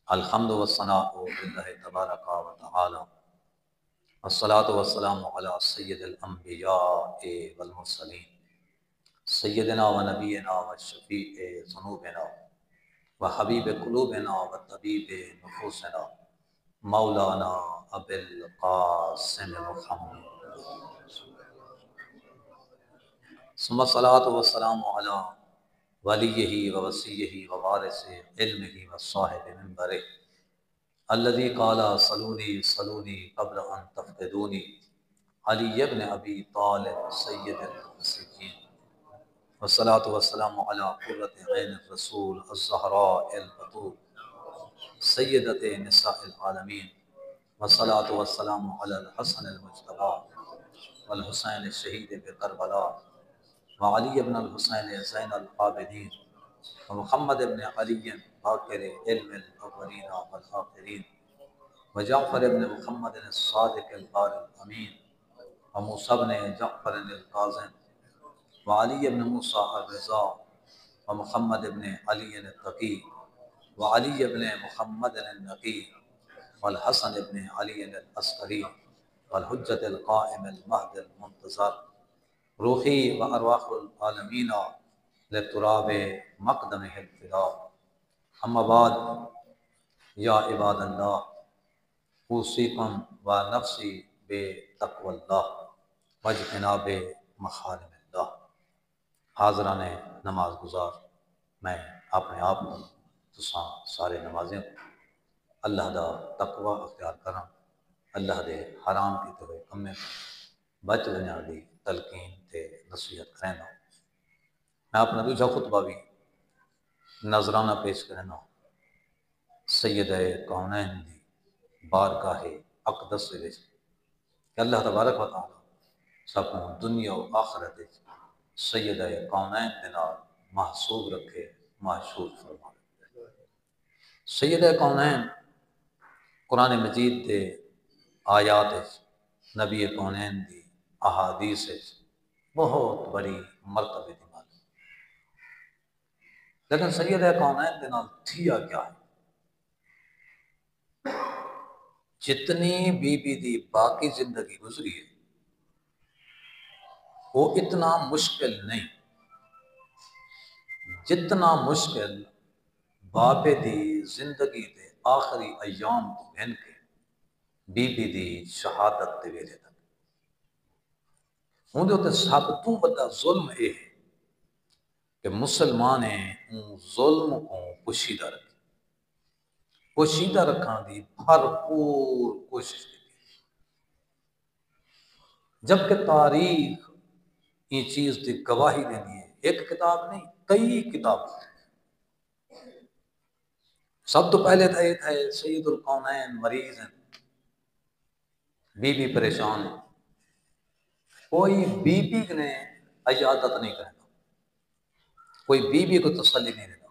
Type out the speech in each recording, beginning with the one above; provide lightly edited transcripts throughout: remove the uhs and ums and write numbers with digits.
الحمد والثناء للہ تبارک و تعالی، الصلاۃ والسلام علی سید الانبیاء والمرسلین، سیدنا و نبینا و شفیع ذنوبنا و حبیب قلوبنا و طبیب نفوسنا مولانا ابی القاسم محمد، ثم الصلاۃ والسلام علی ولیہ و وصیہ و وارث علمہ و صاحب منبرہ الذي قال صلوني صلوني قبل ان تفقدوني علی ابن ابی طالب سید المسیحین، والصلاة والسلام علی قرۃ عین الرسول الزہراء البتول سیدۃ نساء العالمین، والصلاة والسلام علی الحسن المجتبی والحسین الشہید بکربلا وعلی ابن الحسین زین العابدین ومحمد ابن علی باقر علم الاولین والآخرین وجعفر ابن محمد الصادق البار الامین وموسیٰ ابن جعفر القاظم وعلی ابن موسیٰ الرضا ومحمد ابن علی التقی وعلی ابن محمد النقی والحسن ابن علی العسکری والحجۃ القائم المہد المنتظر روحی و ارواح العالمین لتراب مقدمہ الفدا، اما بعد، یا عباد اللہ، اوصیکم و نفسی بتقوی اللہ واجتناب محارم اللہ۔ حاضران نماز گزار، میں اپنے آپ کو تساں سارے نمازیں اللہ دا تقوی اختیار کرا، اللہ دے حرام کیتے ہوئے کمیں بچ رہنے دی تلقین تے نصیحت کرنا۔ میں اپنا دوجا خطبہ بھی نظرانہ پیش کرنا سید کونین دی بارگاہ اقدس وچ کہ اللہ تبارک و تعالی سب کو دنیا و آخرت سید کونین دے نال محسوب رکھے، محشور فرمائے۔ سید کونین قرآن مجید دے آیات نبی کونین دی احادیث بہت بڑی مرتبے دی بات، لیکن سید کونین دے نال تھیا کیا ہے؟ جتنی بی بی دی باقی زندگی گزری ہے وہ اتنا مشکل نہیں جتنا مشکل باپے دی زندگی دے آخری ایام تو گن کے بی بی دی شہادت دے ویلے تک۔ ہوں دے ہوتے سب تو بڑا ظلم یہ ہے کہ مسلمان ان ظلم کو پوشیدہ رکھے، پوشیدہ رکھان دی بھرپور کوشش کی، جبکہ تاریخ یہ چیز دی گواہی دینی ہے۔ ایک کتاب نہیں، کئی کتاب۔ سب تو پہلے تھا یہ تھا سید القونین مریض ہیں، بی بی پریشان ہے، کوئی بی بی نے عیادت نہیں کرنا، کوئی بی بی کو تسلی نہیں دیتا،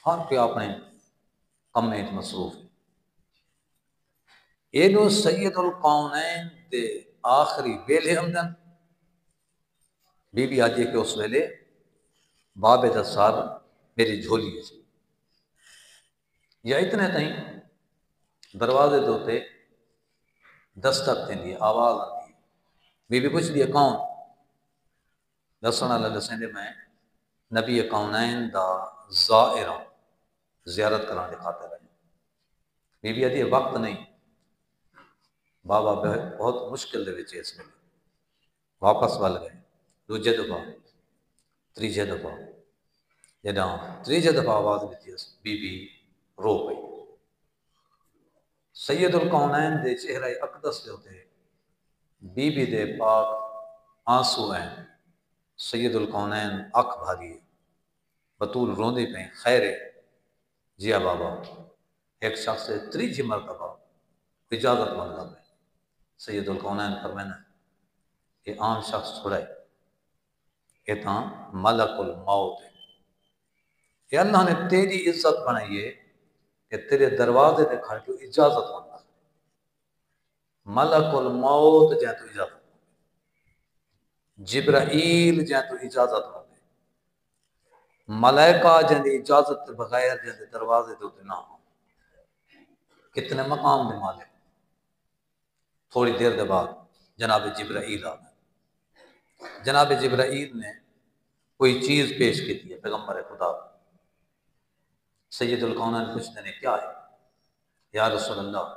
ہر کوئی اپنے کم میں مصروف ہے۔ یہ جو سید القونین دے آخری ویلے ہمدن بی بی آتی ہے کہ اس ویلے بابے دا سار میری جھولی ہے، یا اتنے تھیں دروازے دوتے دستک دیں دی آواز آتی ہے، بی بی پوچھ دیئے کون؟ دسنا اللہ دسیں دے میں نبی کونین دا زائرہ زیارت کران دے خاطر رہے۔ بی بی آتی ہے وقت نہیں، بابا بہت مشکل دے وچے اس میں واپس وال گئے، دوجہ دفعہ تریجہ دفعہ، جداں تریجہ دفعہ آواز دیتی ہے بی بی رو پئی۔ سید القونین دے چہرہ اقدس دے ہوتے بی بی دے پاک آنسو ہیں، سید القونین اکھ بھاری ہے، بطول روندی پہ خیر ہے جیا بابا۔ ایک شخص سے تریجی مرتبہ اجازت مطلب ہے، سید القونین فرمانا یہ عام شخص تھوڑا ہے، یہ تاں ملک الموت ہے، کہ اللہ نے تیری عزت بنائی ہے کہ تیرے دروازے دے کھڑ کے اجازت مانگا، ملک الموت جائے تو اجازت مانگے، جبرائیل جائے تو اجازت مانگے، ملائکہ جن اجازت بغیر جن دروازے دے نہ ہو. کتنے مقام دے مالک. تھوڑی دیر دے بعد جناب جبرائیل آ گئے. جناب جبرائیل نے کوئی چیز پیش کی ہے پیغمبر خدا. سید الکونین پوچھتے ہیں کیا ہے؟ یا رسول اللہ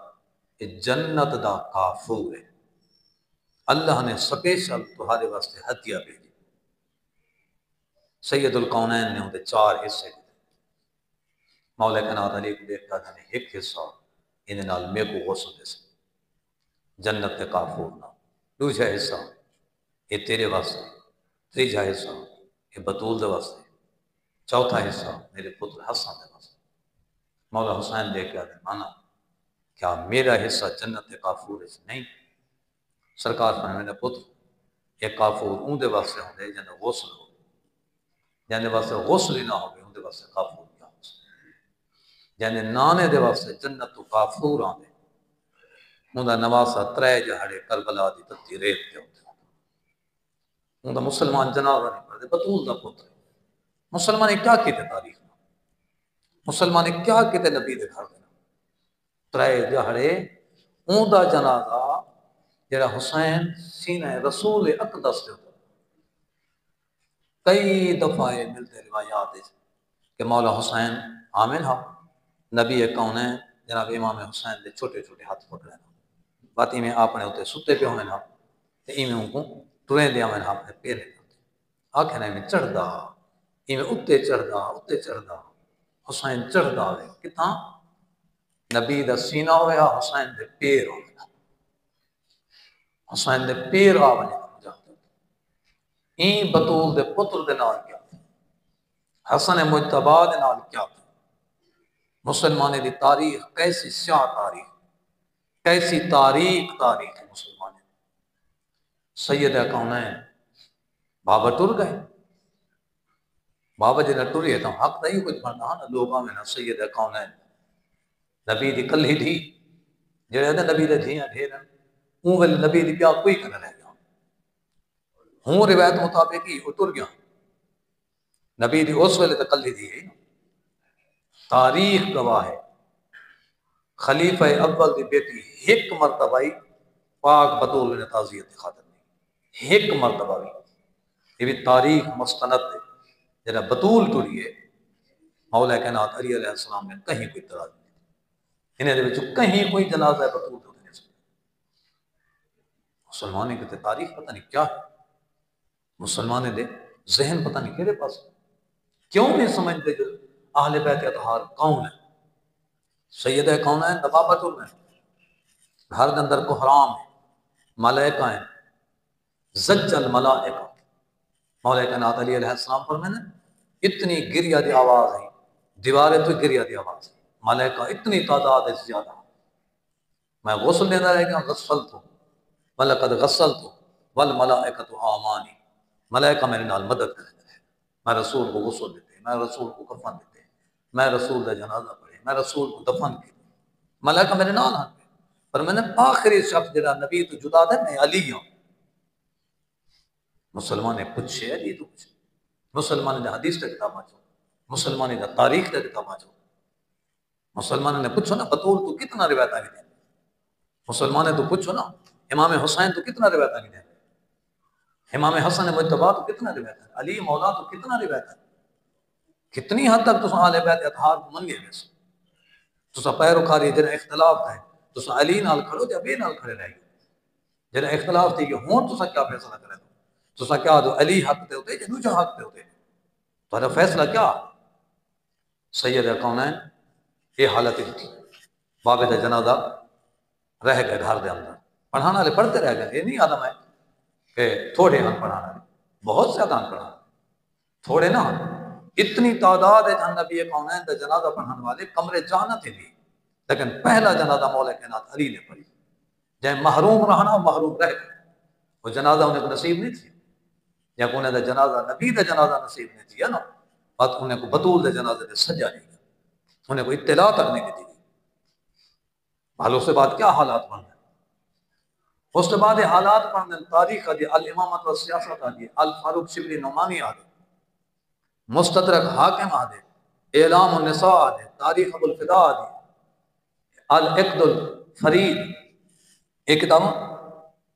یہ جنت دا کافور ہے، اللہ نے سپیشل تمہارے واسطے ہدیہ بھیجی. سید الکونین نے انہیں 4 حصے دیتے. مولا کائنات علی کو دیکھ کر نے ایک حصہ انہیں نال میں کو غسل دے سکتے جنت کے کافور نہ. دوسرا حصہ یہ تیرے واسطے. تیسرا حصہ یہ بطول دے واسطے. چوتھا حصہ میرے پتر حسن دے واسطے. مولا حسین دیکھ کے مانا کیا میرا حصہ جنت کے کافور ہے؟ نہیں. سرکار فرمایا پتر یہ کافور اون دے واسطے ہوندے جنہیں غسل ہو، جن واسطے غسل ہی نہ ہوگی ان واسطے کافور کیا ہو سکتا. جن نانے دے واسطے جنت تو کافور آنے ان کا نواسا 3 جہاڑے کربلا دی تتی ریت کے ہوتے. ان کا مسلمان جنازہ نہیں پڑھتے. بطول دا پتر مسلمان کیا کیتے تاریخ میں؟ مسلمان کیا کیتے نبی دے گھر دینا 3 جہاڑے ان دا جنازہ جڑا حسین سینہ رسول اقدس دے ہوتا. کئی دفعہ ملتے روایات کہ مولا حسین عامل ہا نبی کونین جناب امام حسین دے چھوٹے چھوٹے ہاتھ پکڑے نا باتی میں آپ نے ہوتے ستے پہ ہونے نا تے ایمیں ان کو ٹرین دیا میں آپ نے پیرے ہوتے آنکھیں میں چڑھ دا ایمیں اتے چڑھ دا حسین چڑھ دا ہوئے کتنا نبی دا سینہ ہوئے حسین دے پیر ہوئے حسین دے پیر آونے این بطول دے پتر دے نال کیا حسن مجتبی دے نال کیا مسلمانے دی تاریخ کیسی سیاہ تاریخ کیسی تاریخ ہے مسلمانے. سید کونین بابا ٹر گئے. بابا جی نے ٹری ہے تو حق نہیں کچھ بننا نا لوگ آمیں نا سید کونین نبی دی کل ہی تھی جڑے دے نبی دے دھیاں ڈھیرن اون ویل نبی دی بیا کوئی کرنے رہ گیا ہوں روایت مطابق ہی اتر گیا نبی دی اس ویلے تکل دی ہے. تاریخ گواہ ہے خلیفہ اول دی بیٹی ایک مرتبہ پاک بطول نے تعزیت خاطر نہیں ایک مرتبہ بھی یہ بھی تاریخ مستند ہے. جنہا بطول ٹوری ہے مولا کائنات علی علیہ السلام نے کہیں کوئی اطلاع نہیں انہیں دے وچ کہیں کوئی جنازہ بطول تو نہیں سکتا. مسلمانوں کی تاریخ پتہ نہیں کیا ہے. مسلمانوں دے ذہن پتہ نہیں کیڑے پاس کیوں نہیں سمجھتے جو اہل بیت اطہار کون ہے. سید کون ہے نبابت میں گھر کے اندر کو حرام ہے ملائکہ ہیں زج الملائکہ مولا کائنات علی علیہ السلام فرمانے اتنی گریہ دی آواز ہے دیواریں تو گریہ دی آواز ہے ملائکہ اتنی تعداد ہے زیادہ. میں غسل دینا رہ گیا غسل تو ولقد غسل تو والملائکہ تو آمانی ملائکہ میرے نال مدد کرتے ہیں. میں رسول کو غسل دیتے میں رسول کو کفن دیتے میں رسول کا جنازہ پڑھے میں رسول کو دفن کی ملائکہ میرے نال ہاتھ پہ پر میں نے آخری شخص جڑا نبی تو جدا تھا میں علی ہوں. مسلمان نے پوچھے علی تو پوچھے مسلمان نے حدیث کا کتاب آجو مسلمان نے تاریخ کا کتاب آجو مسلمان نے پوچھو نا بطول تو کتنا روایت آگے دیں مسلمان نے تو پوچھو نا امام حسین تو کتنا روایت آگے دیں امام حسن مجتبی تو کتنا روایت ہے علی مولا تو کتنا روایت ہے. کتنی حد تک تو اہل بیت اطہار کو من گئے ویسے تو پیروکاری جنہیں اختلاف ہے تو علی نال کھڑو یا بے نال کھڑے رہ گئے جنہیں اختلاف تھی کہ ہون تو کیا فیصلہ کرے تو کیا دو علی حق پہ ہوتے یا دوجہ حق پہ ہوتے تو فیصلہ کیا. سید کونین یہ حالت ہی تھی بابے دا جنازہ رہ گئے گھر دے اندر پڑھانا لے پڑھتے رہ گئے. یہ نہیں آدم ہے کہ تھوڑے ہم پڑھانا لے بہت زیادہ ہم پڑھانا تھوڑے نہ اتنی تعداد ہے جہاں نبی کونین دا جنازہ پڑھانے والے کمرے جانا تھے بھی لیکن پہلا جنازہ مولا کائنات علی نے پڑھی جہاں محروم رہنا محروم رہ گئے وہ جنازہ انہیں کو نصیب نہیں تھی یا انہیں دا جنازہ نبی دا جنازہ نصیب نہیں تھی نا بات انہیں کو بطول دے جنازے دے سجا نہیں گیا انہیں کو اطلاع تک نہیں دی گئی. بھالوں سے بعد کیا حالات بن گئے اس کے بعد حالات بن گئے تاریخ دی الامامت و سیاست دی الفاروق شبلی نعمانی آ گئے مستدرک حاکم آدھے، اعلام النساء آدھے، تاریخ ابو الفدا آدھے، العقد الفرید، یہ کتاباں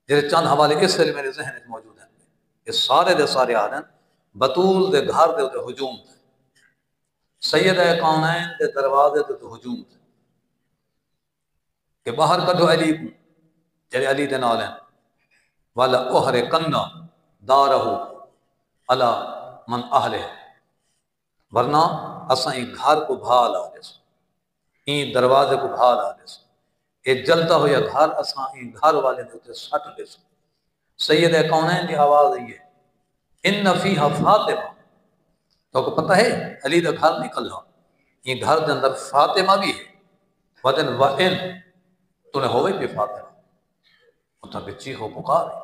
جیسے چند حوالے اس لیے میرے ذہن میں موجود ہیں، یہ سارے دے سارے آدھے بطول دے گھر دے ہجوم تھے، سید کونین دے دروازے دے ہجوم تھے کہ باہر کڈو علی کو، جڑے علی دے نال ہیں، والا اوہر کنا دارہ علی من اہلہ، ورنہ اساں یہ گھر کو بھا لا دے سو، این دروازے کو بھا لا دے سو، یہ جلتا ہو یا گھر اساں این گھر والے دے تے سٹ دے سو۔ سید کونین کی آواز ہے ان فیہا فاطمہ، تو کو پتہ ہے علی دا گھر نکل رہا، یہ گھر دے اندر فاطمہ بھی ہے، وَدن وَإِن تو نے ہوئے بھی فاطمہ، اتنا بھی چیخو پکار ہے،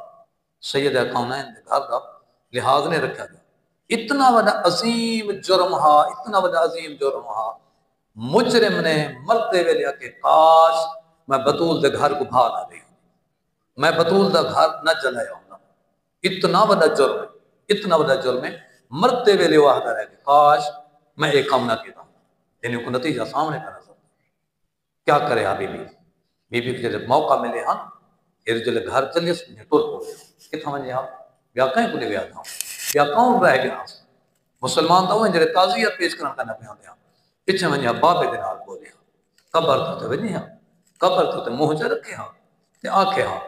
سید کونین دے گھر دا لحاظ نے رکھا گیا۔ اتنا بڑا عظیم جرم ہا، اتنا بڑا عظیم جرم ہا، مجرم نے مرتے ہوئے لیا کہ کاش میں بطول دے گھر کو بھا نہ گئی، میں بطول دا گھر نہ جلایا ہوں، اتنا بڑا جرم ہے، اتنا بڑا جرم ہے، مرتے ہوئے لیا وحدہ رہ گئے، کاش میں ایک کام نہ کیتا ہوں، یعنی کو نتیجہ سامنے کرنا سکتا۔ کیا کرے ہاں بی بی کے جب موقع ملے ہاں یہ جلے گھر چلے سمجھے ٹور ہو گئے کتنا منجھے ہاں بیا کہیں کو لے گیا تھا بیا کون رہ گیا مسلمان تو ہیں جلے تعزیت پیش کرنا پہ آتے ہیں پچھے منجھے بابے دن آل بولے ہاں قبر تو تے ونی ہاں قبر تو تے مہجہ رکھے ہاں تے آکھے ہاں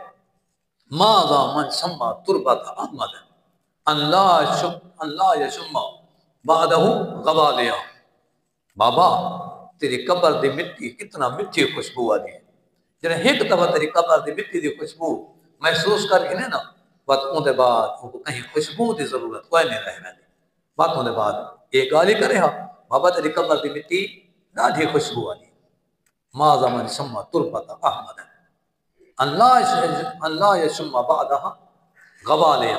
ماذا من سمّا تربت احمد اللہ یشمّا بعدہ غوالیا، بابا تیری قبر دی مٹی کتنا مٹی خوشبو آدھی ہے، جنہیں ایک دفعہ تیری قبر دی مٹی دی خوشبو محسوس کر کے نا بات اون دے بعد ان کو کہیں خوشبو دی ضرورت کوئی نہیں رہے میں بات اون دے بعد ایک گالی کرے ہاں بابا تیری قبر دی مٹی ڈاڑھی خوشبو آدھی ماذا من سمّا تربت احمد اللہ یشمّا بعدہ غوالیا،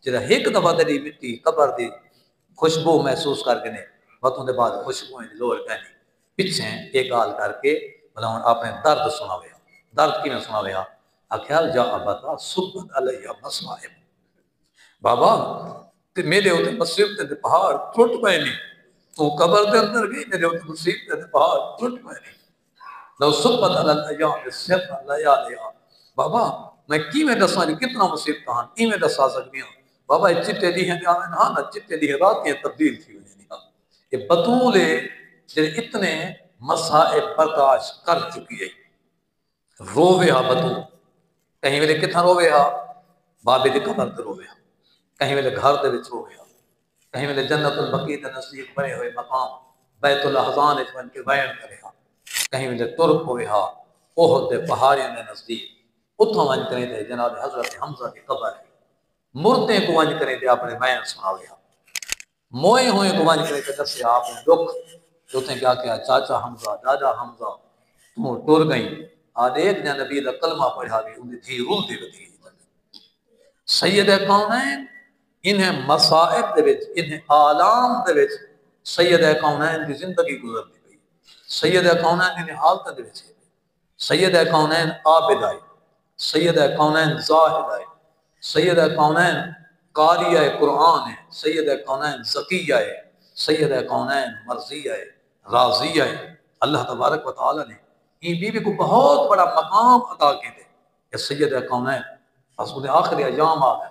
جنہیں ایک دفعہ تیری مٹی قبر دی خوشبو محسوس کر کے نے باتوں دے بعد خوشبوئیں لوڑ کہنی پچھے ایک گال کر کے بلاؤں آپ نے درد سنا ہویا درد کی میں سنا ہویا اکھیال جا ابتا سبت علیہ مصائب، بابا میرے ہوتے مصیبت دے پہاڑ ٹوٹ پئے نہیں تو قبر دے اندر گئی میرے ہوتے مصیبت دے پہاڑ ٹوٹ پئے نہیں لو سبت علیہ سب علیہ، بابا میں کی میں دساں جو کتنا مصیبت ہاں کی میں دسا سکتی ہوں بابا یہ چٹے دی ہیں جاویں ہاں نا چٹے دی راتیں تبدیل تھی ہوئی نہیں یہ بطول جن اتنے مسائب برداشت کر چکی ہے رووے ہاں بطول کہیں ویلے کتھا رووے ہاں بابے دی قبر تے رووے ہاں کہیں ویلے گھر دے وچ رووے ہاں کہیں ویلے جنت البقیع دے نزدیک بنے ہوئے مقام بیت الاحزان وچ بن کے بیان کرے ہاں کہیں ویلے ترک ہوئے ہاں احد دے پہاڑیاں دے نزدیک اتھوں ون کریں دے جناب حضرت حمزہ کی قبر ہے مردے کو ون کریں دے اپنے بیان سناوے ہاں موئے ہوئے کو ون کریں دے دسے آپ نے دکھ جو تھے کیا چاچا حمزہ دادا حمزہ تو ٹور گئیں آدھیک نے نبی دا کلمہ پڑھا بھی انہیں دھی رول دی بدھی سید کونین انہیں مصائب دے وچ انہیں آلام دے وچ سید کونین کی زندگی گزر دی گئی سید کونین انہیں حالت دے وچ سید کونین عابد آئے سید کونین زاہد آئے سید کونین قاری قرآن ہے سید کونین ذکیہ ہے سید کونین مرضی ہے راضی ہے اللہ تبارک و تعالی نے یہ بی بی کو بہت بڑا مقام عطا کی دے کہ سید کونین رسول آخری ایام آ گئے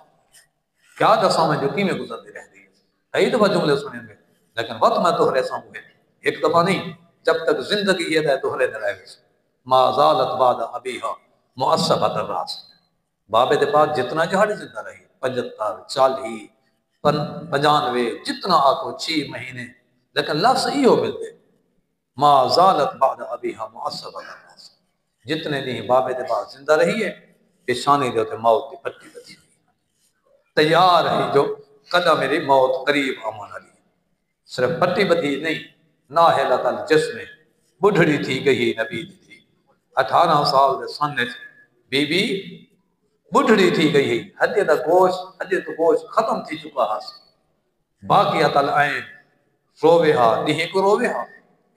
کیا دساں میں جو کی میں گزرتی رہ دی کئی دفعہ جملے سنیں گے لیکن وقت میں دوہرے سامنے ایک دفعہ نہیں جب تک زندگی یہ ہے دوہرے نہ رہے گی ما زالت بعد ابیہا معصبت الراس بابے دے بعد جتنا جہاڑی زندہ رہی 75 40 95 جتنا آکو 6 مہینے لیکن لفظ ہی ہو ملتے ما زالت بعد ابیہا معصبت الراس جتنے دن بابے دے بعد زندہ رہی ہے پیشانی دے ہوتے موت کی پٹی بچی تیار ہے جو قدم میری موت قریب آمان علی صرف پٹی بدھی نہیں ناہلت الجسم بڑھڑی تھی گئی نبی تھی 18 سال دے سن بی بی بڑھڑی تھی گئی ہڈے دا گوشت ہڈے تو گوشت ختم تھی چکا ہاں باقی عطل عین رووے ہاں نہیں کو رووے ہاں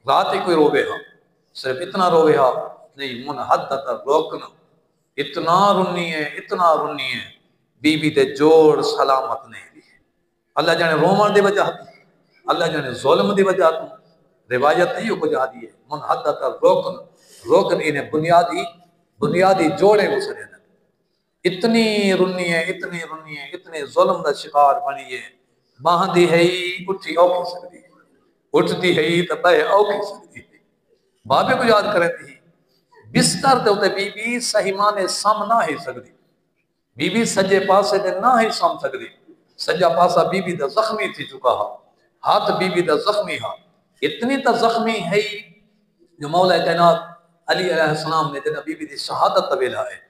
رات ہی کوئی رووے ہاں صرف اتنا رووے ہاں نہیں منحدت روکنا اتنا رنی ہے بی بی دے جوڑ سلامت نہیں بھی اللہ جانے رومان دے وجہ اللہ جانے ظلم دی وجہ تو روایت نہیں ہو کجا دی ہے منحدت روکن انہیں بنیادی جوڑے کو سڑے اتنی رنی ہے اتنے ظلم دا شکار بنی ہے باندھی ہے ہی اٹھی اوکھی سکتی اٹھتی ہے ہی تو بہ اوکھی سکتی بابے کو یاد کریں تھی بستر دے ہوتے بی بی صحیح مانے سم نہ ہی سکتی بی بی سجے پاسے دے نہ ہی سم سکتی سجا پاسا بی بی دا زخمی تھی چکا ہا ہاتھ بی بی دا زخمی ہا اتنی تا زخمی ہے ہی جو مولا کائنات علی علیہ السلام نے جنہ بی بی دی شہادت طویلہ ہے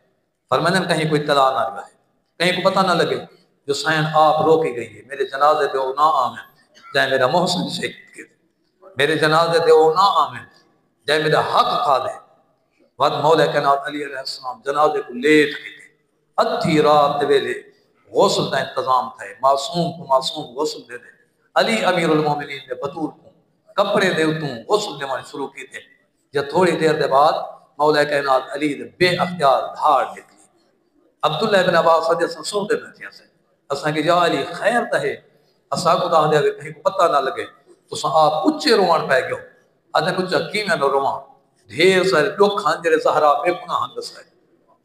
فرمائیں کہیں کوئی اطلاع نہ رہا ہے کہیں کو پتہ نہ لگے جو سائن آپ روکی گئی ہے میرے جنازے دے نہ آمین جائے میرا محسن شہید کے میرے جنازے دے نہ آمین جائے میرا حق کھا دے بعد مولا کائنات علی علیہ السلام جنازے کو لیٹ کے ادھی رات ویلے غسل کا انتظام تھا معصوم کو معصوم غسل دے دے علی امیر المومنین نے بطور کو کپڑے دے اتوں غسل دیوانے شروع کی تھے جب تھوڑی دیر دے بعد مولا کائنات علی دے بے اختیار دھاڑ نکلی عبداللہ ابن عباس صدی سے سن دے بیٹھے سے اساں کہ یا علی خیر تہے اساں کو داہ دے کہیں کو پتہ نہ لگے تو ساں آپ اچھے روان پہ گئے ادھے کچھ کیمیں نہ روان ڈھیر سارے دکھ ہنجرے زہرا بے گناہ ہندس ہے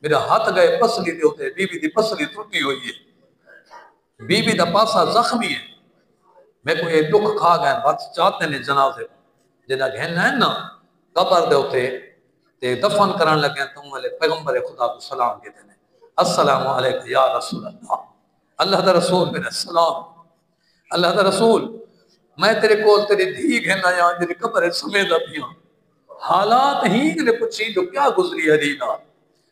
میرا ہاتھ گئے پسلی دے ہوتے بی بی دی پسلی ٹوٹی ہوئی ہے بی بی دا پاسا زخمی ہے میں کو یہ دکھ کھا گئے بات چاہتے ہیں جنازے جنہ گھن ہے نا قبر دے ہوتے تے دفن کران لگے تم والے پیغمبر خدا کو سلام کہتے ہیں السلام علیکم یا رسول اللہ اللہ دا رسول میرے السلام اللہ دا رسول میں تیرے کول تیری دھی گھن آیا جنہی قبر سمیدہ پیا حالات ہی نے پوچھی جو کیا گزری ہے دینا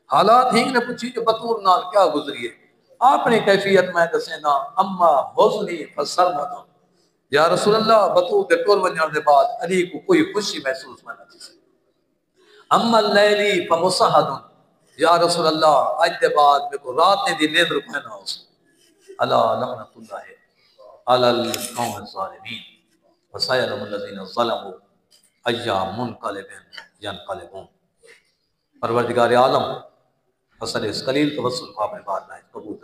حالات ہی نے پوچھی جو بطور نال کیا گزری ہے آپ نے کیفیت میں دسینا اما حوزنی فسرمتا یا رسول اللہ بطور دے ٹول ونجان دے بعد علی کو کوئی خوشی محسوس میں نہ تھی اما اللیلی فمصحد یا رسول اللہ آج دے بعد میں کو رات نے دی نیند رکھنا ہو اللہ لعنت اللہ علی القوم الظالمین وسائرم الذین ظلموا ایام منقلبین ینقلبون پروردگار عالم حسن اس قلیل توسل کو آپ نے بات لائے قبول